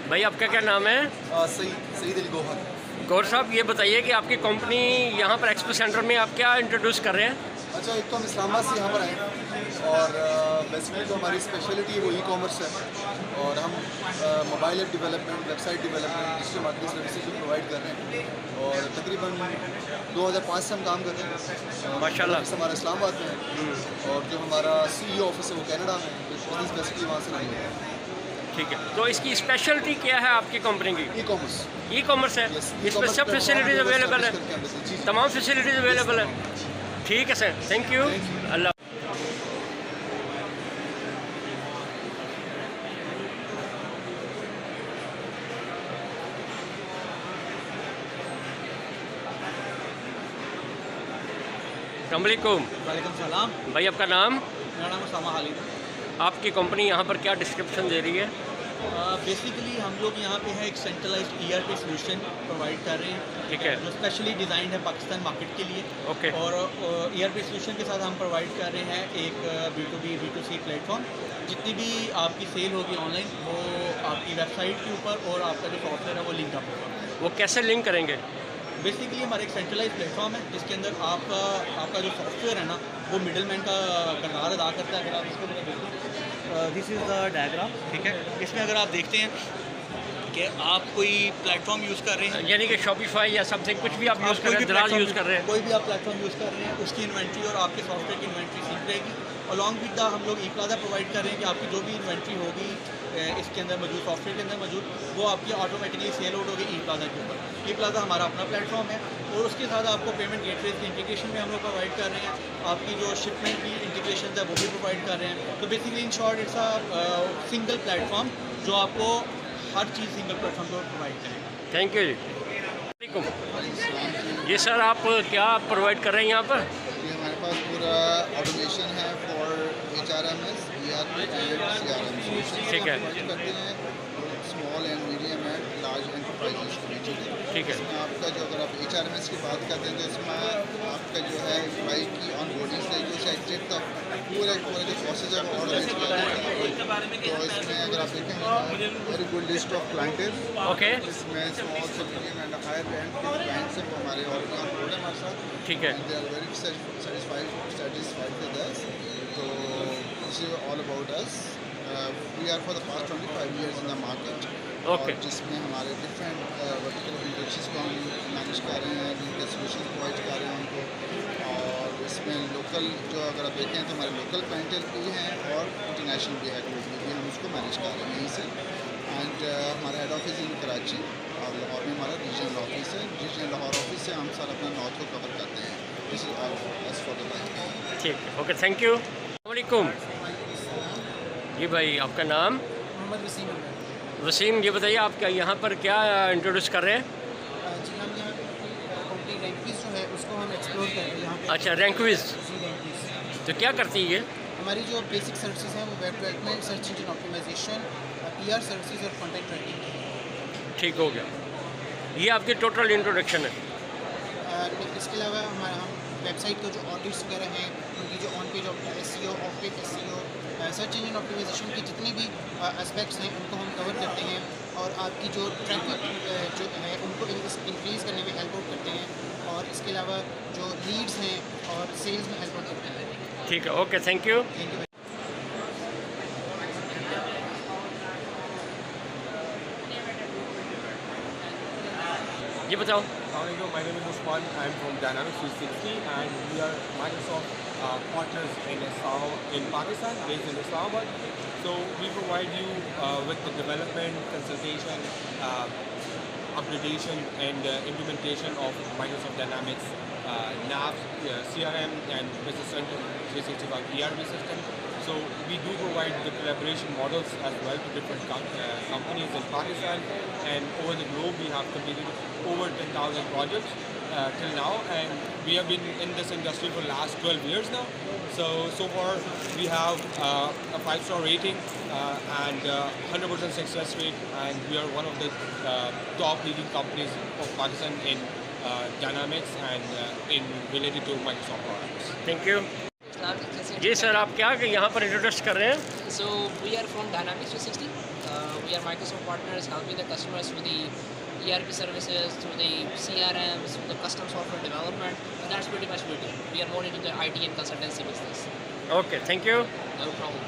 भाई आपका क्या नाम है? सईद अली गौहर। गौर साहब, ये बताइए कि आपकी कंपनी यहाँ पर एक्सपो सेंटर में आप क्या इंट्रोड्यूस कर रहे हैं? अच्छा, एक तो हम इस्लामाबाद से यहाँ पर आए और बेसिकली तो हमारी स्पेशलिटी वो ई कॉमर्स है और हम mobile app development, website development, digital marketing services भी प्रोवाइड कर रहे हैं और तकरीबन 2005 से हम काम कर रहे हैं। माशाल्लाह। हमारा इस्लामाबाद में है और जो हमारा CEO ऑफिस है वो कनाडा में है। बिजनेस बेसिकली वहाँ से नहीं है। ठीक है, तो इसकी स्पेशलिटी क्या है आपकी कंपनी की? E commerce. ई कॉमर्स है, इसमें सब फैसिलिटीज़ अवेलेबल है, तमाम फैसिलिटीज़ अवेलेबल है। ठीक है सर, थैंक यू। अल्लाह। अस्सलामुअलैकुम। वालेकुम सलाम। भाई आपका नाम? मेरा नाम उसामा खालिद। आपकी कंपनी यहाँ पर क्या डिस्क्रिप्शन दे रही है? बेसिकली हम लोग यहाँ पे है एक सेंट्रलाइज्ड ERP सोल्यूशन प्रोवाइड कर रहे हैं। ठीक है। जो स्पेशली डिज़ाइन है पाकिस्तान मार्केट के लिए। ओके। और ERP सोल्यूशन के साथ हम प्रोवाइड कर रहे हैं एक B2B B2C प्लेटफॉर्म। जितनी भी आपकी सेल होगी ऑनलाइन वो आपकी वेबसाइट के ऊपर और आपका जो सॉफ्टवेयर है वो लिंक अप होगा। वो कैसे लिंक करेंगे? बेसिकली हमारा एक सेंट्रलाइज प्लेटफॉर्म है जिसके अंदर आपका जो सॉफ्टवेयर है ना वो मिडलमैन का किरदार अदा करता है। अगर आप इसको देखो, दिस इज़ द डायग्राम। ठीक है, इसमें अगर आप देखते हैं कि आप कोई प्लेटफॉर्म यूज़ कर रहे हैं, यानी कि शॉपिफाई या समथिंग कुछ भी आप यूज़ कर रहे हैं, दराज यूज़ कर रहे हैं, कोई भी आप प्लेटफॉर्म यूज़ कर रहे हैं, उसकी इन्वेंट्री और आपके सॉफ्टवेयर की इन्वेंट्री सीख रहेगी। अलॉन्ग विद द हम लोग ई प्लाजा प्रोवाइड कर रहे हैं कि आपकी जो भी इन्वेंट्री होगी इसके अंदर मौजूद, सॉफ्टवेयर के अंदर मौजूद, वो आपकी ऑटोमेटिकली सेल आउट होगी ई प्लाजा के ऊपर। ई प्लाजा हमारा अपना प्लेटफॉर्म है और उसके साथ आपको पेमेंट गेटवे की इंटीग्रेशन भी हम लोग प्रोवाइड कर रहे हैं। आपकी जो शिपमेंट की इंटीग्रेशन है वो भी प्रोवाइड कर रहे हैं। तो basically in short it's a single platform जो आपको हर चीज़ सिंगल प्लेटफॉर्म पर प्रोवाइड करेगा। थैंक यू जी। जी सर, आप क्या प्रोवाइड कर रहे हैं यहाँ पर? ये हमारे पास पूरा ऑटोमेशन है for HRMS, ERP and CRM solution. ठीक है। करते हैं small and medium and large enterprises को बेचेंगे। ठीक है। इसमें आपका जो अगर आप HRMS की बात करते हैं तो इसमें आपका जो है एम्प्लॉई की ऑन बोर्डिंग से लेकर से एग्जिट तक पूरे जो प्रोसेस है वो ऑर्गेनाइज किया जाता है। तो इसमें अगर आप देखेंगे very good list of clientage. Okay. इसमें स्मॉल से मीडियम एंड हायर एंड के क्लाइंट्स हैं वो हमारे ऑलरेडी ऑन बोर्ड है हमारे साथ। ठीक है। They are very satisfied with us. So this is all about us. We are for the past 25 years in the market. Okay. और जिसमें हमारे डिफरेंट वर्टिकल इंडस्ट्रीज को हम मैनेज कर रहे हैं, जिनके सोल्यूशन प्रोवाइड कर रहे हैं उनको। और इसमें लोकल जो अगर आप देखें तो हमारे लोकल क्लाइंटल भी हैं और इंटरनेशनल भी है, ग्लोबली भी हम उसको मैनेज कर रहे हैं यहीं से। एंड हमारा हेड ऑफिस इन कराची और लाहौर में हमारा रीजनल ऑफिस है। रीजनल लाहौर ऑफिस से हम सारा अपना नॉर्थ को कवर करते हैं। This is all as for the time. ठीक है, ओके, थैंक यू। अस्सलामुअलैकुम जी। भाई आपका नाम? मोहम्मद वसीम। वसीम, ये बताइए आप क्या यहाँ पर क्या इंट्रोड्यूस कर रहे हैं? जी, हम यहाँ कंपनी रैंकविज़ जो है उसको हम एक्सप्लोर कर रहे हैं यहाँ पे। अच्छा, रैंकविज़। जी, रैंकविज़ तो क्या करती है ये? हमारी जो बेसिक सर्विसेज हैं वो web development, search engine optimisation, PR services और कंटेंट राइटिंग। ठीक हो गया, ये आपकी टोटल इंट्रोडक्शन है। इसके अलावा हमारा हम वेबसाइट के जो ऑडिट्स वगैरह हैं उनकी जो on page SEO, off page SEO, search engine optimisation की जितनी भी एस्पेक्ट्स हैं उनको हम कवर करते हैं और आपकी जो ट्रैफिक जो है उनको इंक्रीज़ करने में हेल्प आउट करते हैं और इसके अलावा जो लीड्स हैं और सेल्स में हेल्प आउट करते हैं। ठीक है, okay, thank you. Thank you. जी बताओ। My name is Usman. I am from Dynamics 360 and we are Microsoft partners in Pakistan, based in Islamabad. So we provide you with the development, consultation, upgradation and implementation of Microsoft Dynamics NAV, CRM and Business Central 365 ERP system. So we do provide the collaboration models as well to different companies in Pakistan and over the globe. We have completed over 10,000 projects till now, and we have been in this industry for the last 12 years now. So far we have a 5-star rating and 100% success rate, and we are one of the top leading companies of Pakistan in Dynamics and in related to Microsoft products. Thank you ji sir, आप क्या यहाँ पर introduce कर रहे हैं? So we are from Dynamics 360. We are Microsoft partners, helping the customers with the ERP services, through the CRMs, through the custom software development, and that's pretty much it. We are more into the IT and consultancy business. Okay, thank you. No problem.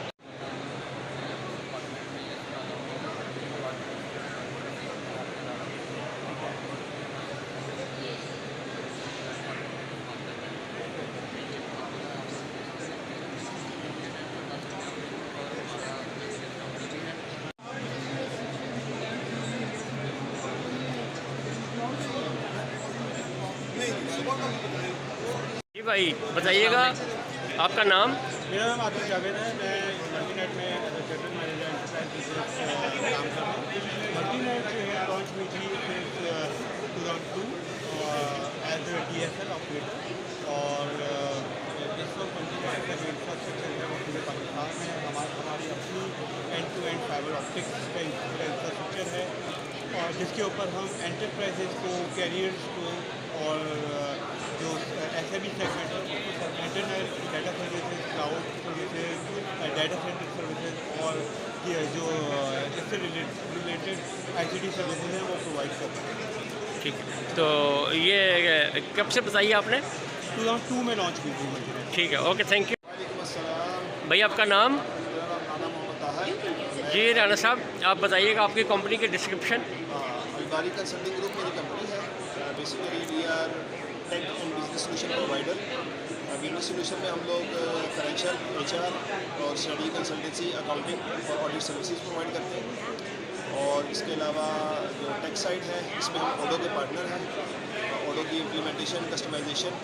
जी भाई बताइएगा आपका नाम? मेरा नाम आतिफ जावेद है। मैं Multinet में as a general manager enterprise business काम कर रहा हूँ। मल्टीनेट जो है लॉन्च हुई थी 2002 एज ए DSL ऑपरेटर, और इस वक्त मल्टीनेट का जो इंफ्रास्ट्रक्चर है वो पूरे पाकिस्तान में हमारी अपनी end to end fibre optics का इंफ्रास्ट्रक्चर है, और जिसके ऊपर हम एंटरप्राइजेज को, कैरियर्स को और जो SME सेगमेंट है उसको internet, data services, cloud services, data centre services और जो इससे रिलेटेड ICT सर्विसेज हैं वो प्रोवाइड करते हैं। ठीक है, तो ये कब से बताइए आपने? 2002 में लॉन्च हुई थी। ठीक है, ओके, थैंक यू। वालेकुम अस्सलाम। भाई आपका नाम? मेरा नाम राना मोहम्मद ताहिर। जी राना साहब, आप बताइएगा आपकी कंपनी की डिस्क्रिप्शन। अलबारी कंसल्टिंग ग्रुप मेरी कंपनी है। Basically we are tech and business solution provider. Business solution में हम लोग फाइनेंशियल, HR और स्टडी, कंसल्टेंसी, अकाउंटिंग और ऑडिट सर्विसेज प्रोवाइड करते हैं। और इसके अलावा जो टेक साइड है इसमें हम ओडो के पार्टनर हैं। ओडो की इम्प्लीमेंटेशन, कस्टमाइजेशन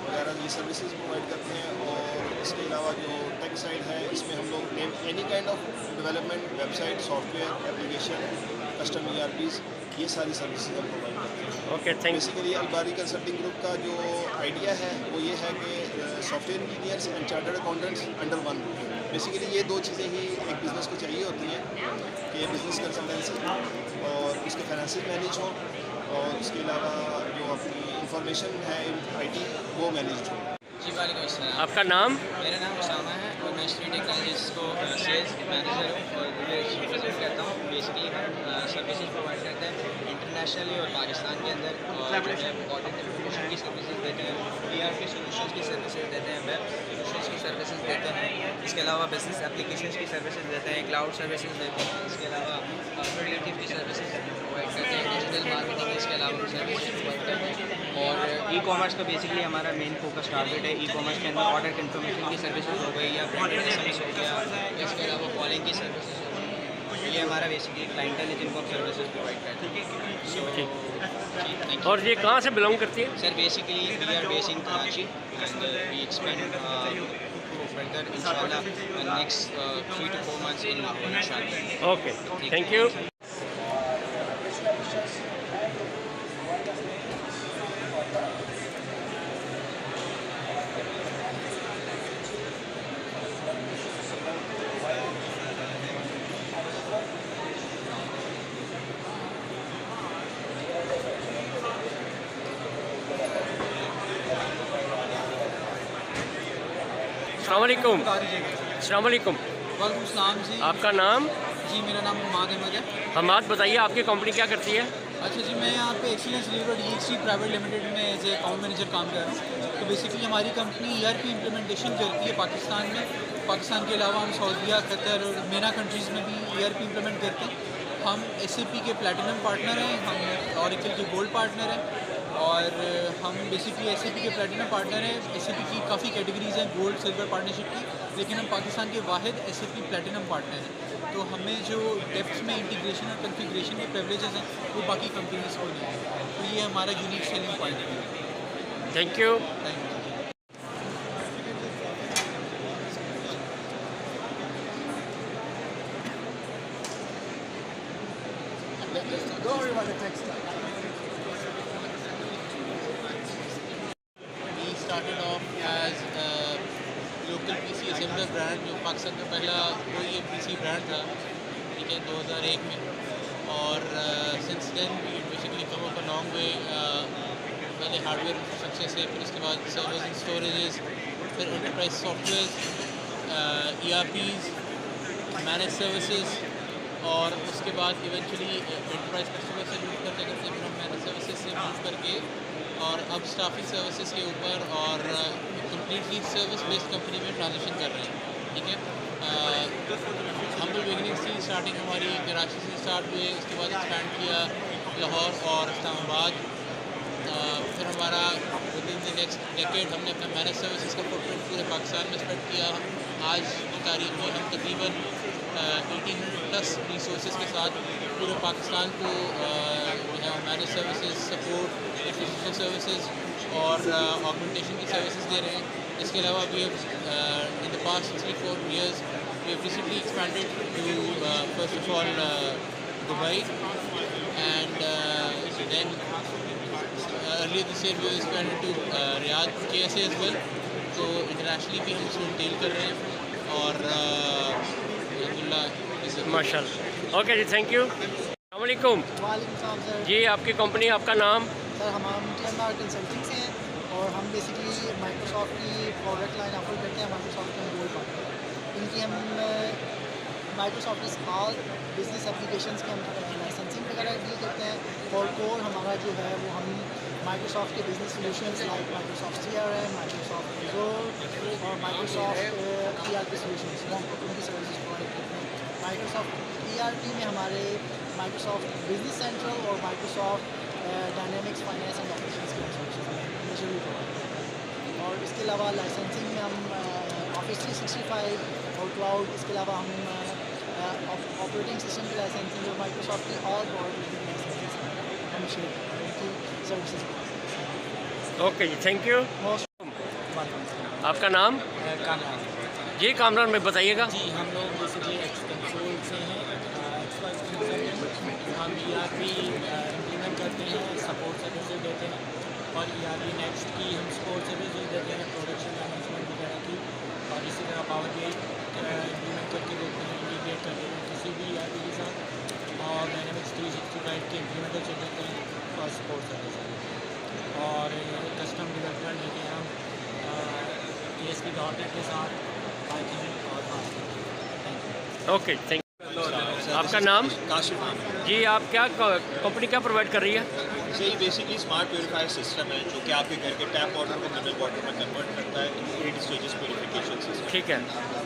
वगैरह ये सर्विसेज प्रोवाइड करते हैं। और इसके अलावा जो टेक साइड है इसमें हम लोग any kind of development, website, software, application, custom ERPs, ये सारी सर्विसेज हम प्रोवाइड करते हैं। Okay, thank you. Basically Albari consulting group का जो आइडिया है वो ये है कि software engineers and chartered accountants under one. Basically ये दो चीज़ें ही एक बिज़नेस को चाहिए होती हैं कि बिज़नेस कंसल्टेंसी और उसके फाइनेंशियल मैनेज हो, और उसके अलावा जो अपनी इंफॉर्मेशन है IT वो मैनेज हो। जी वालेकुम अस्सलाम। आपका नाम? मेरा नाम उसामा है और मैं स्ट्रीट टेक्नोलॉजीज को सेल्स मैनेजर हूँ और रिप्रेजेंट करता हूँ। बेसिकली हम सर्विसेज प्रोवाइड करते हैं इंटरनेशनली और पाकिस्तान के अंदर, और ऑडिट एप्लीकेशन की सर्विसेज देते हैं, ERP सोल्यूशंस की सर्विसेज देते हैं, वेब सोल्यूशंस की सर्विसेज देते हैं। इसके अलावा बिजनेस एप्लीकेशंस की सर्विसेज देते हैं, क्लाउड सर्विसेज देते हैं। इसके अलावा क्रिएटिव की सर्विसेज प्रोवाइड करते हैं, डिजिटल मार्केटिंग इसके अलावा सर्विसेज प्रोवाइड करते हैं। और ई-कॉमर्स का बेसिकली हमारा मेन फोकस टारगेट है। ई-कॉमर्स के अंदर ऑर्डर इन्फॉर्मेशन की सर्विसेज हो गई या प्रिंटिंग की सर्विस हो गया, इसके अलावा कॉलिंग की सर्विसेज हो गई। ये हमारा बेसिकली क्लाइंटल है जिनको हम सर्विसेज प्रोवाइड करते हैं। और ये कहाँ से बिलोंग करती है? Sir basically we are based in Karachi and we expand further इंशाल्लाह next 3 to 4 months in Lahore इंशाल्लाह। Okay, thank you. अस्सलामुअलैकुम। अस्सलामुअलैकुम। वालेकुम सलाम जी। आपका नाम? जी मेरा नाम हमाद अहमद है। हमाद बताइए आपकी कंपनी क्या करती है? अच्छा जी, मैं यहाँ पे excellence limited EXT private limited में एज ए अकाउंट मैनेजर काम कर रहा हूँ। तो बेसिकली हमारी कंपनी ERP इम्प्लीमेंटेशन करती है पाकिस्तान में। पाकिस्तान के अलावा हम सऊदीया, कतर और MENA कंट्रीज़ में भी ERP इम्प्लीमेंट करते हैं। हम SAP के प्लैटिनम पार्टनर हैं, हम ऑरेकल के गोल्ड पार्टनर हैं, और हम बेसिकली SAP के प्लैटिनम पार्टनर हैं। SAP की काफ़ी कैटेगरीज़ हैं गोल्ड सिल्वर पार्टनरशिप की, लेकिन हम पाकिस्तान के वाहिद SAP प्लैटिनम पार्टनर हैं। तो हमें जो डेप्थ में इंटीग्रेशन और कॉन्फ़िगरेशन के प्रिविलेजेस हैं वो बाकी कंपनीज़ को नहीं है। तो ये हमारा यूनिक सेलिंग पॉइंट है। Thank you. Thank you. Don't worry about the text. Popular brand, जो पाकिस्तान का पहला कोई एमपीसी ब्रांड था, ठीक है, 2001 में। और since then we basically come up a long way. पहले हार्डवेयर इंफ्रास्ट्रक्चर से, फिर उसके बाद सर्वर्स एंड स्टोरेजेस, फिर enterprise software, ERPs, manage services, और उसके बाद इवेंचुअली एंटरप्राइज कस्टमर से मूव करते करते फिर हम मैनेज सर्विसेज से मूव करके और अब स्टाफिंग सर्विसेज के ऊपर और कम्प्लीटली सर्विस बेस्ड कंपनी में ट्रांजिशन कर रहे हैं, ठीक है। हम्बल बिगिनिंग्स थी, स्टार्टिंग हमारी कराची से स्टार्ट हुई, उसके बाद एक्सपैंड किया लाहौर और इस्लामाबाद। फिर हमारा with in the next decade हमने अपना मैनेज सर्विसेज का फुटप्रिंट पूरे पाकिस्तान में स्प्रेड किया। आज की तारीख में हम तकरीबन 1800+ रिसोर्सेज के साथ पूरे पाकिस्तान को जो है manage services, support, institutional services और ऑगमेंटेशन की सर्विसेज दे रहे हैं। इसके अलावा we have in the past 3-4 years we have recently expanded to first of all Dubai, and then earlier this year we expanded to Riyadh, KSA as well. तो internationally भी हम इसको डील कर रहे हैं और अल्हम्दुलिल्लाह माशाल्लाह। Okay ji, thank you. अस्सलाम वालेकुम। वालेकुम सलाम सर। जी, आपकी कंपनी, आपका नाम? सर हम TMR कंसल्टिंग से हैं और हम बेसिकली माइक्रोसॉफ्ट की प्रोडक्ट लाइन ऑफर करते हैं। माइक्रोसॉफ्ट के गोल्ड पार्टनर, इनकी हम माइक्रोसॉफ्ट इस ऑल बिजनेस एप्लीकेशंस के हम लाइसेंसिंग वगैरह डील करते हैं। और कोर हमारा जो है वो हम माइक्रोसॉफ्ट के business solutions like Microsoft CRM, Microsoft Azure और माइक्रोसॉफ्ट ERP सॉल्यूशंस उनकी सर्विसेज प्रोवाइड करते हैं। माइक्रोसॉफ्ट ERP में हमारे माइक्रोसॉफ्ट बिजनेस सेंट्रल और Microsoft dynamics finance and operations की सॉल्यूशंस प्रोवाइड करते हैं। और इसके अलावा लाइसेंसिंग में हम ऑफिस 365 और क्लाउड, इसके अलावा हम ऑपरेटिंग सिस्टम की लाइसेंसिंग और माइक्रोसॉफ्ट की ऑल प्रोडक्ट की लाइसेंसिंग हम शेयर करते हैं, उनकी services. Okay ji, thank you. आपका नाम? कामरान। जी कामरान में बताइएगा। जी, हम लोग बेसिकली एक्सटेंसोल से हैं। हम ERP इम्प्लीमेंट करते हैं, सपोर्ट सर्विसेज देते हैं और ERP नेक्स्ट की हम सपोर्ट सर्विसेज देते हैं, प्रोडक्शन मैनेजमेंट वगैरह की। और इसी तरह पावर BI इम्प्लीमेंट करके देते हैं, इंटीग्रेट करते हैं किसी भी ERP के साथ। और डायनेमिक्स 365 के इम्प्लीमेंटेशन देते हैं और सपोर्ट सर्विसेज। और कस्टम डेवलपमेंट देते हैं हम ASP.NET के साथ, पाइथन और fast. Thank you. Okay, thank you. आपका नाम? काशिफ अहमद। जी, आप क्या कंपनी क्या प्रोवाइड कर रही है? जी, बेसिकली स्मार्ट प्योरीफायर सिस्टम है जो कि आपके घर के टैप वाटर को मिनरल वाटर में कन्वर्ट करता है थ्रू 8 स्टेजेस प्योरीफिकेशन सिस्टम। ठीक है।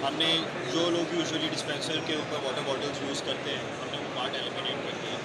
हमने जो लोग यूजुअली डिस्पेंसर के ऊपर वाटर बॉटल्स यूज़ करते हैं, हमने वो पार्ट एलिमिनेट कर दिया।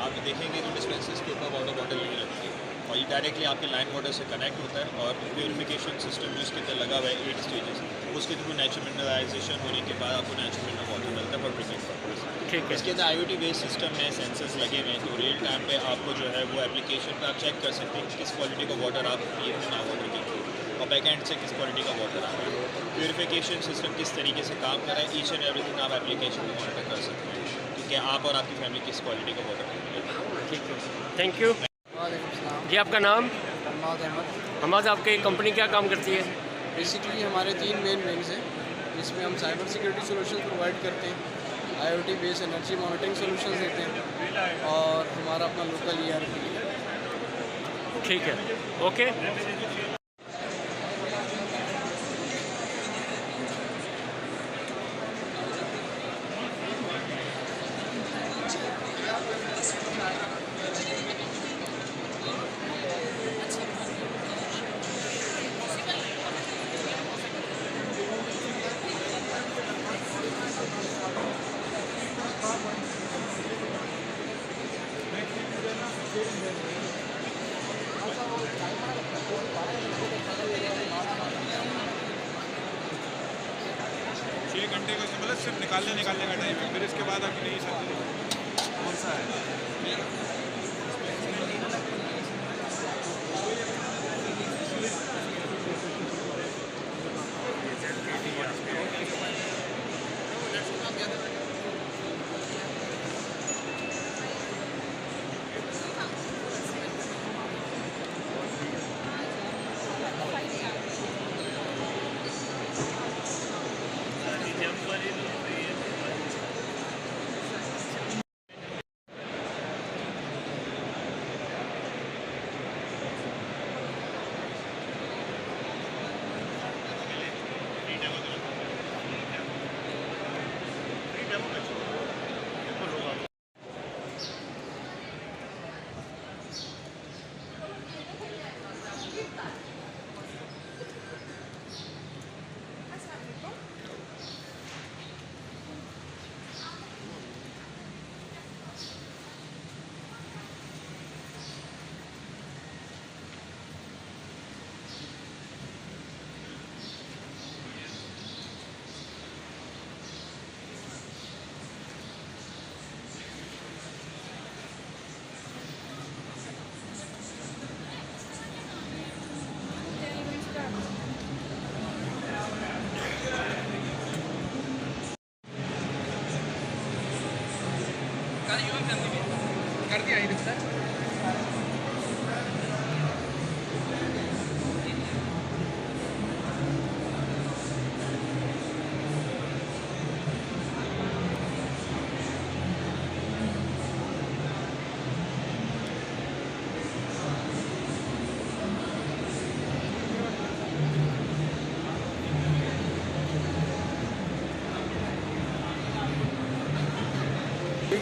आप देखेंगे तो डिस्पेंसर्स के ऊपर वाटर बॉटल नहीं लगती और ये डायरेक्टली आपके लाइन वाटर से कनेक्ट होता है। और प्योरीफिकेशन सिस्टम जो इसके अंदर लगा हुआ है 8 स्टेजेस, उसके थ्रू नेचुरल मिनरलाइजेशन होने के बाद आपको नेचुरल मिनरल वाटर मिलता है फॉर ड्रिंकिंग पर्पस। ठीक है। इसके अंदर IoT बेस्ड सिस्टम में सेंसर्स लगे हुए हैं, तो रियल टाइम पे आपको जो है वो एप्लीकेशन पे आप चेक कर सकते हैं कि किस क्वालिटी का वाटर आप पिए हैं ना वाटर के थ्रू, और बैक एंड से किस क्वालिटी का वाटर आ रहा है। प्योरीफिकेशन सिस्टम किस तरीके से काम कर रहा है, ईच एंड एवरीथिंग आप एप्लीकेशन में मॉनिटर कर सकते हैं, क्योंकि आप और आपकी फैमिली किस क्वालिटी का वाटर पीते। ठीक है, थैंक यू। जी, आपका नाम? हमाद अहमद। हमाद, आपकी कंपनी क्या काम करती है? बेसिकली हमारे 3 मेन विंग्स हैं, जिसमें हम साइबर सिक्योरिटी सॉल्यूशंस प्रोवाइड करते हैं, IoT based energy monitoring solutions देते हैं और हमारा अपना लोकल ERP है। ठीक है, ओके। घंटे का मतलब सिर्फ निकालने का टाइम है, फिर इसके बाद अभी नहीं सकते। कौन सा है?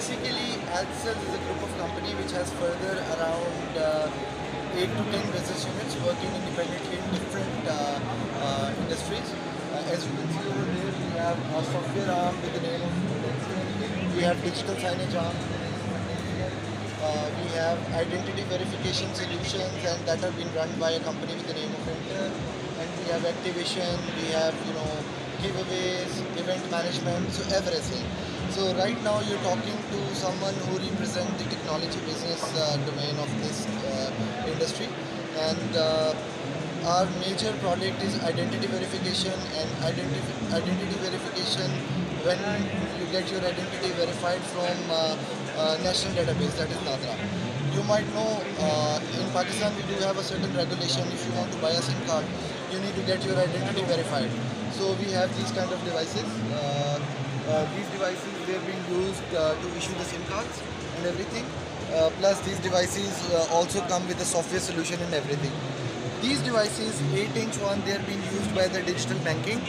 basically, Adcel is a group of company which has further around 8 to 10 business units working independently in different industries. As you can see over there, we have a software arm with the name of Adcel. We have digital signage arm with the name of Adcel. We have identity verification solutions, and that have been run by a company with the name of Enter. And we have activation, we have giveaways, event management, so everything. So right now you're talking to someone who represents the technology business domain of this industry, and our major product is identity verification. And identity verification, when you get your identity verified from national database, that is NADRA. You might know in Pakistan we do have a certain regulation. If you want to buy a SIM card, you need to get your identity verified. So we have these kind of devices. These devices, they're being used to issue the SIM cards and everything. Plus these devices also come with a software solution and everything. These devices, 8-inch one, they're being used by the digital banking.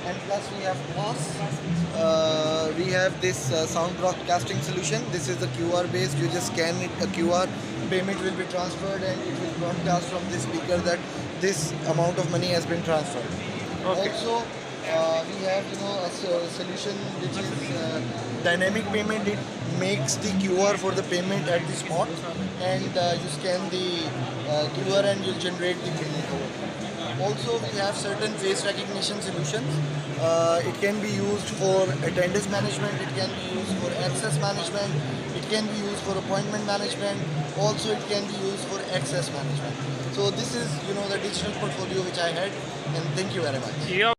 And plus we have POS. We have this sound broadcasting solution. This is the QR based. You just scan it, a QR, payment will be transferred, and it will broadcast from the speaker that this amount of money has been transferred. Okay. Also, we have a solution which is dynamic payment. It makes the QR for the payment at the spot, and you scan the QR and you'll generate the payment over. Also, we have certain face recognition solutions. It can be used for attendance management, it can be used for access management, it can be used for appointment management, also it can be used for access management. So this is the digital portfolio which I had, and thank you very much. Yeah.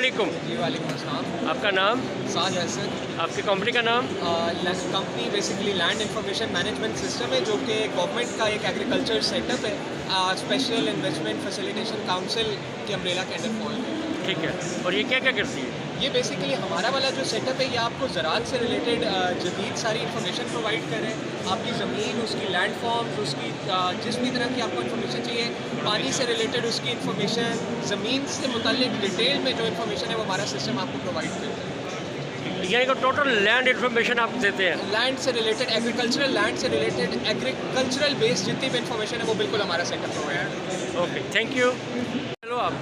वालेकुम। जी वालेकुम अस्सलाम। आपका नाम? साज हसन। आपकी company का नाम? Company basically land information management system है, जो कि गवर्नमेंट का एक एग्रीकल्चर सेटअप है, स्पेशल इन्वेस्टमेंट फैसिलिटेशन काउंसिल के अम्ब्रेला के अंडर फॉल है। ठीक है, और ये क्या क्या करती है? ये बेसिकली हमारा वाला जो सेटअप है, ये आपको ज़राअत से रिलेटेड जदीद सारी इन्फॉर्मेशन प्रोवाइड कर रहे हैं। आपकी ज़मीन, उसकी लैंड फॉर्म्स, उसकी जिस भी तरह की आपको इन्फॉर्मेशन चाहिए, पानी से रिलेटेड उसकी इन्फॉर्मेशन, ज़मीन से मुताल्लिक डिटेल में जो इन्फॉर्मेशन है वो हमारा सिस्टम आपको प्रोवाइड करता है। यानी कि टोटल लैंड इन्फॉर्मेशन आप देते हैं? लैंड से रिलेटेड, एग्रीकल्चरल लैंड से रिलेटेड, एग्रीकल्चरल बेस्ड जितनी भी इन्फॉर्मेशन है वो बिल्कुल हमारा सेटअप प्रोवाइड है। Okay, thank you. चलो आप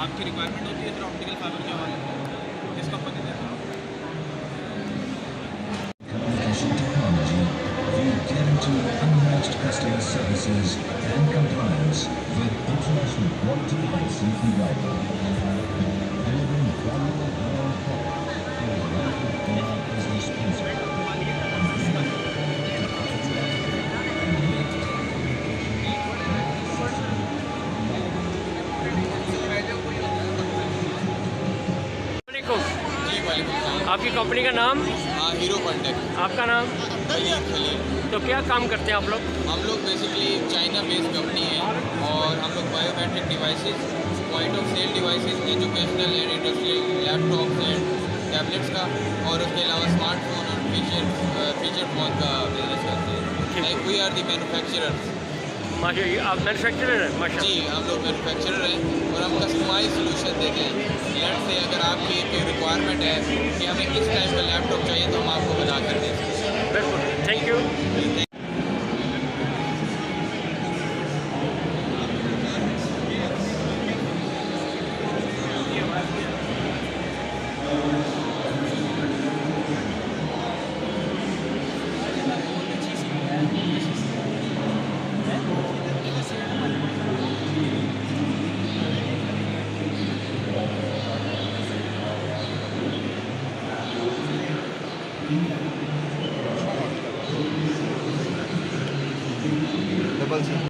आपकी रिक्वायरमेंट होती है फिर ऑप्टिकल फाइबर के हवाले किस कंपनी देते हो? Communication technology, we guarantee unmatched customer services and compliance with international quality and safety guidelines. Delivering valuable ground products for the benefit of our business principles. जी वालेकुम। आपकी कंपनी का नाम? Hero contact. आपका नाम? खलील। तो क्या काम करते हैं आप लोग? हम लोग बेसिकली चाइना बेस्ड कंपनी है और हम लोग biometric devices, point of sale devices, educational and industrial laptops and tablets का, और उसके अलावा स्मार्टफोन और फीचर फोन का बिजनेस करते हैं। Like we are the manufacturers. माशा, आप मैन्युफैक्चरर हैं? माशा जी, हम लोग मैन्युफैक्चरर हैं और हम कस्टमाइज सोल्यूशन देते हैं। लेट से अगर आपकी कोई रिक्वायरमेंट है कि हमें इस टाइप का लैपटॉप चाहिए तो हम आपको बता कर दें। बिल्कुल, थैंक यू। डबल से